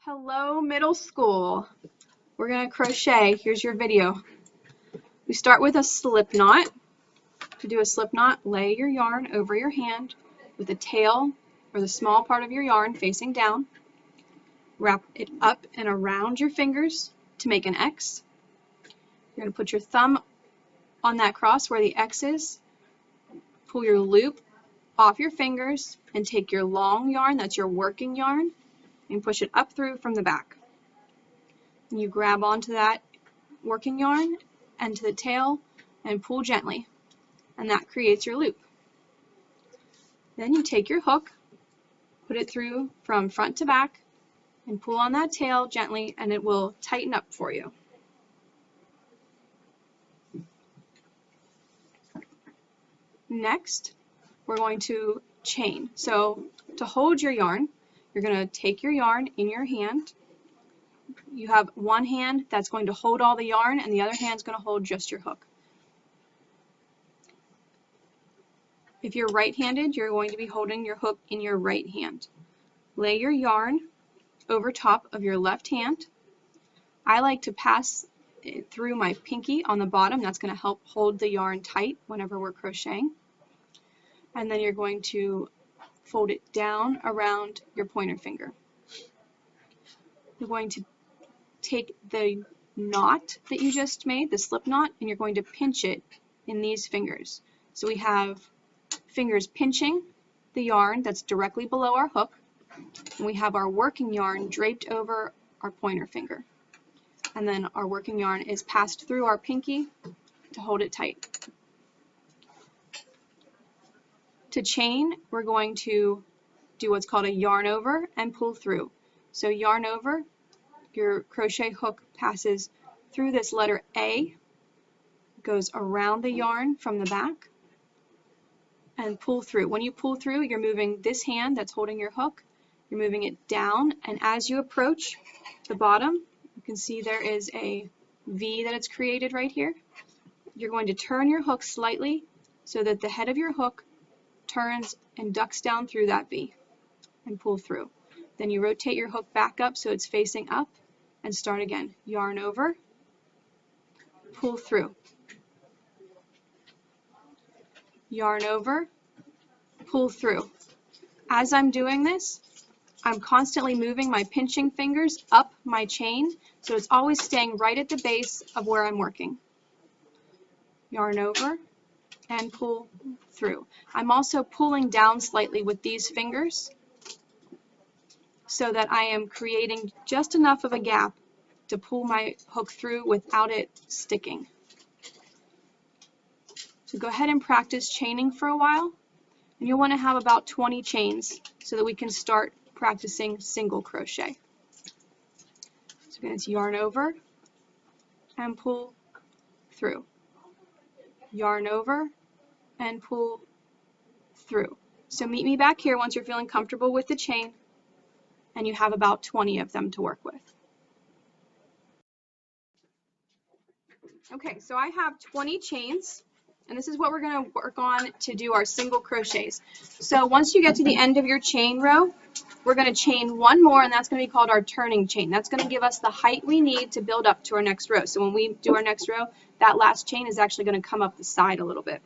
Hello, middle school. We're going to crochet. Here's your video. We start with a slip knot. To do a slip knot, lay your yarn over your hand with the tail or the small part of your yarn facing down. Wrap it up and around your fingers to make an X. You're going to put your thumb on that cross where the X is. Pull your loop off your fingers and take your long yarn, that's your working yarn, and push it up through from the back. And you grab onto that working yarn and to the tail and pull gently, and that creates your loop. Then you take your hook, put it through from front to back, and pull on that tail gently, and it will tighten up for you. Next, we're going to chain. So to hold your yarn, you're going to take your yarn in your hand. You have one hand that's going to hold all the yarn, and the other hand's going to hold just your hook. If you're right-handed, you're going to be holding your hook in your right hand. Lay your yarn over top of your left hand. I like to pass it through my pinky on the bottom. That's going to help hold the yarn tight whenever we're crocheting. And then you're going to fold it down around your pointer finger. You're going to take the knot that you just made, the slip knot, and you're going to pinch it in these fingers. So we have fingers pinching the yarn that's directly below our hook, and we have our working yarn draped over our pointer finger. And then our working yarn is passed through our pinky to hold it tight. To chain, we're going to do what's called a yarn over and pull through. So yarn over, your crochet hook passes through this letter A, goes around the yarn from the back, and pull through. When you pull through, you're moving this hand that's holding your hook, you're moving it down, and as you approach the bottom, you can see there is a V that it's created right here. You're going to turn your hook slightly so that the head of your hook turns and ducks down through that V and pull through. Then you rotate your hook back up so it's facing up and start again. Yarn over, pull through. Yarn over, pull through. As I'm doing this, I'm constantly moving my pinching fingers up my chain so it's always staying right at the base of where I'm working. Yarn over and pull through. I'm also pulling down slightly with these fingers so that I am creating just enough of a gap to pull my hook through without it sticking. So go ahead and practice chaining for a while, and you'll want to have about 20 chains so that we can start practicing single crochet. So again, it's yarn over and pull through. Yarn over and pull through. So meet me back here once you're feeling comfortable with the chain and you have about 20 of them to work with. Okay, so I have 20 chains, and this is what we're going to work on to do our single crochets. So once you get to the end of your chain row, we're going to chain one more, and that's going to be called our turning chain. That's going to give us the height we need to build up to our next row. So when we do our next row, that last chain is actually going to come up the side a little bit.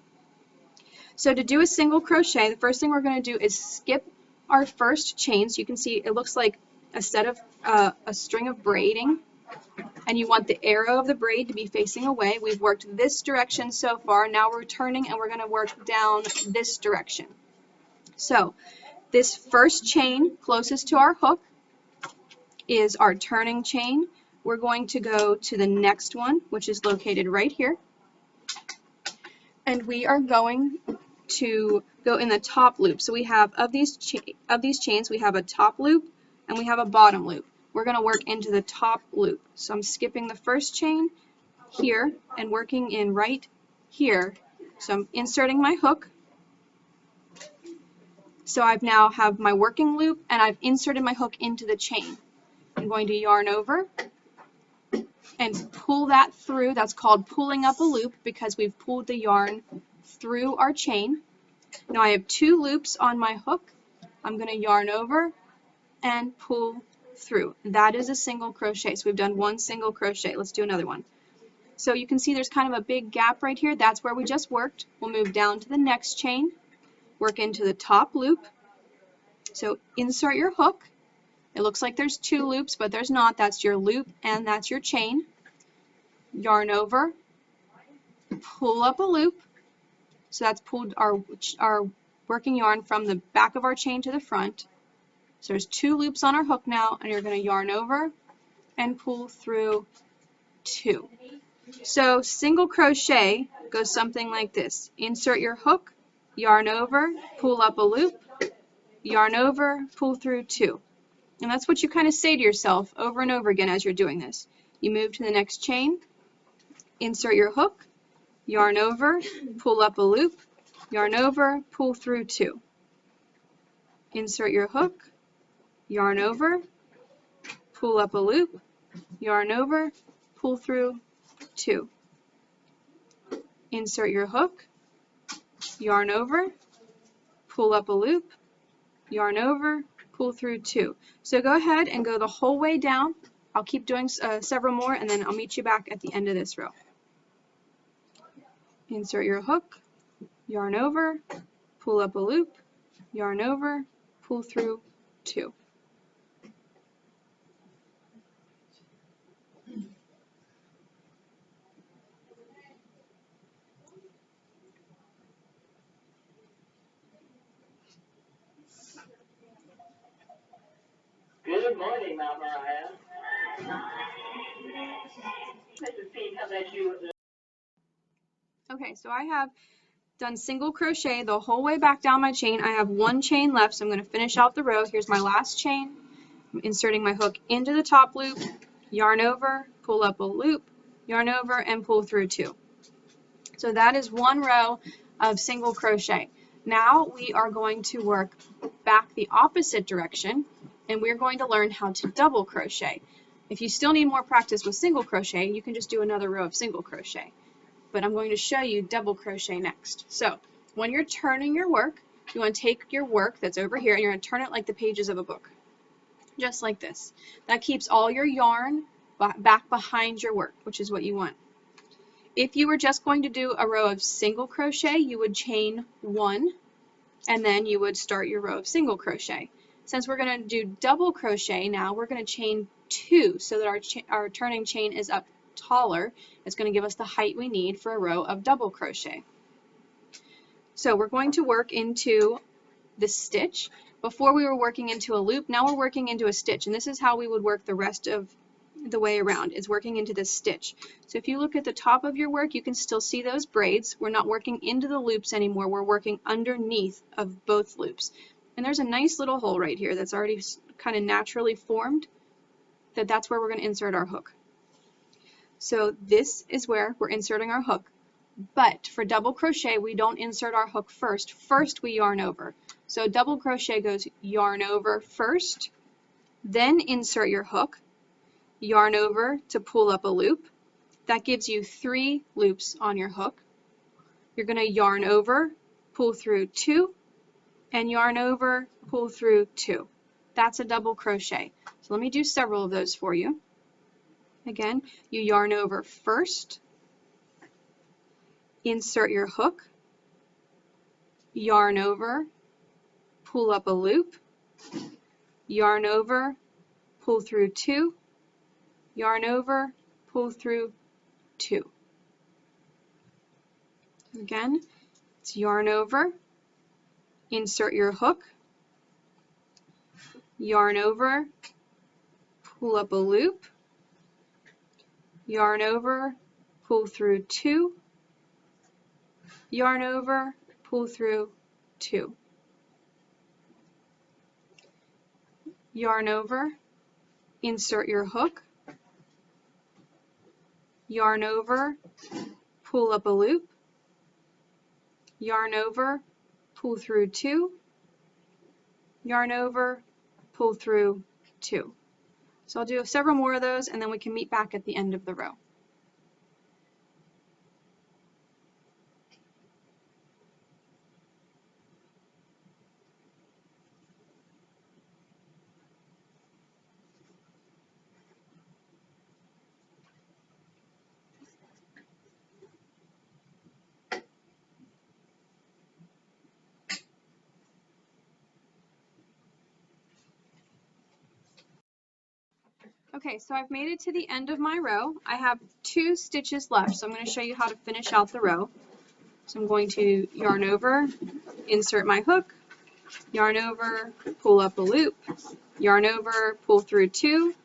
So to do a single crochet, the first thing we're going to do is skip our first chain. So you can see it looks like a set of a string of braiding, and you want the arrow of the braid to be facing away. We've worked this direction so far. Now we're turning and we're going to work down this direction. So this first chain closest to our hook is our turning chain. We're going to go to the next one, which is located right here. And we are going to go in the top loop. So we have, of these chains, we have a top loop and we have a bottom loop. We're going to work into the top loop. So I'm skipping the first chain here and working in right here. So I'm inserting my hook. So I've now have my working loop and I've inserted my hook into the chain. I'm going to yarn over and pull that through. That's called pulling up a loop because we've pulled the yarn through our chain. Now I have two loops on my hook. I'm going to yarn over and pull through. That is a single crochet. So we've done one single crochet. Let's do another one. So you can see there's kind of a big gap right here. That's where we just worked. We'll move down to the next chain, work into the top loop. So insert your hook. It looks like there's two loops, but there's not. That's your loop and that's your chain. Yarn over, pull up a loop. So that's pulled our working yarn from the back of our chain to the front. So there's two loops on our hook now, and you're going to yarn over and pull through two. So single crochet goes something like this. Insert your hook, yarn over, pull up a loop, yarn over, pull through two. And that's what you kind of say to yourself over and over again as you're doing this. You move to the next chain, insert your hook, yarn over, pull up a loop, yarn over, pull through two. Insert your hook, yarn over, pull up a loop, yarn over, pull through two. Insert your hook, yarn over, pull up a loop, yarn over, pull through two. So go ahead and go the whole way down. I'll keep doing several more, and then I'll meet you back at the end of this row. Insert your hook, yarn over, pull up a loop, yarn over, pull through two. Good morning, Mount Mariah. Mrs. Pete, how about you? Okay, so I have done single crochet the whole way back down my chain. I have one chain left, so I'm going to finish out the row. Here's my last chain. I'm inserting my hook into the top loop, yarn over, pull up a loop, yarn over, and pull through two. So that is one row of single crochet. Now we are going to work back the opposite direction, and we're going to learn how to double crochet. If you still need more practice with single crochet, you can just do another row of single crochet. But I'm going to show you double crochet next. So when you're turning your work, you want to take your work that's over here and you're going to turn it like the pages of a book, just like this. That keeps all your yarn back behind your work, which is what you want. If you were just going to do a row of single crochet, you would chain one and then you would start your row of single crochet. Since we're going to do double crochet now, we're going to chain two so that our turning chain is up taller. It's going to give us the height we need for a row of double crochet. So we're going to work into the stitch. Before we were working into a loop, now we're working into a stitch, and this is how we would work the rest of the way around, is working into this stitch. So if you look at the top of your work, you can still see those braids. We're not working into the loops anymore, we're working underneath of both loops. And there's a nice little hole right here that's already kind of naturally formed. That's where we're going to insert our hook. So this is where we're inserting our hook. But for double crochet, we don't insert our hook first. First we yarn over. So double crochet goes yarn over first, then insert your hook, yarn over to pull up a loop. That gives you 3 loops on your hook. You're going to yarn over, pull through 2, and yarn over, pull through 2. That's a double crochet. So let me do several of those for you. Again, you yarn over first, insert your hook, yarn over, pull up a loop, yarn over, pull through 2, yarn over, pull through 2. Again, it's yarn over, insert your hook, yarn over, pull up a loop, yarn over, pull through 2, yarn over, pull through 2. Yarn over, insert your hook, yarn over, pull up a loop, yarn over, pull through 2, yarn over, pull through 2. So I'll do several more of those and then we can meet back at the end of the row. Okay, so I've made it to the end of my row. I have 2 stitches left, so I'm going to show you how to finish out the row. So I'm going to yarn over, insert my hook, yarn over, pull up a loop, yarn over, pull through 2,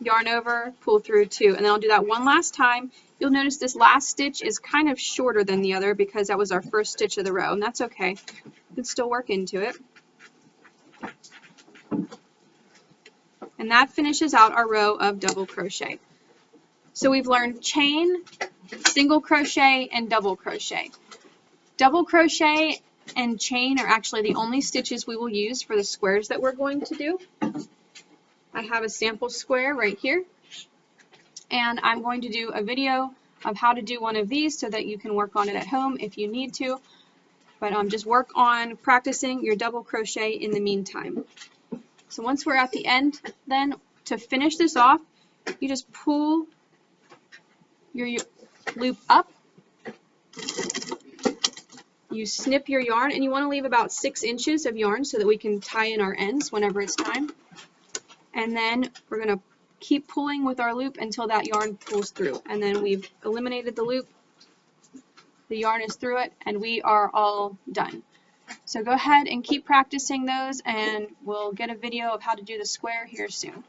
yarn over, pull through 2, and then I'll do that one last time. You'll notice this last stitch is kind of shorter than the other because that was our first stitch of the row, and that's okay. You can still work into it. And that finishes out our row of double crochet. So we've learned chain, single crochet, and double crochet. Double crochet and chain are actually the only stitches we will use for the squares that we're going to do. I have a sample square right here, and I'm going to do a video of how to do one of these so that you can work on it at home if you need to, but just work on practicing your double crochet in the meantime. So once we're at the end, then to finish this off, you just pull your loop up, you snip your yarn, and you want to leave about 6 inches of yarn so that we can tie in our ends whenever it's time. And then we're going to keep pulling with our loop until that yarn pulls through. And then we've eliminated the loop, the yarn is through it, and we are all done. So go ahead and keep practicing those, and we'll get a video of how to do the square here soon.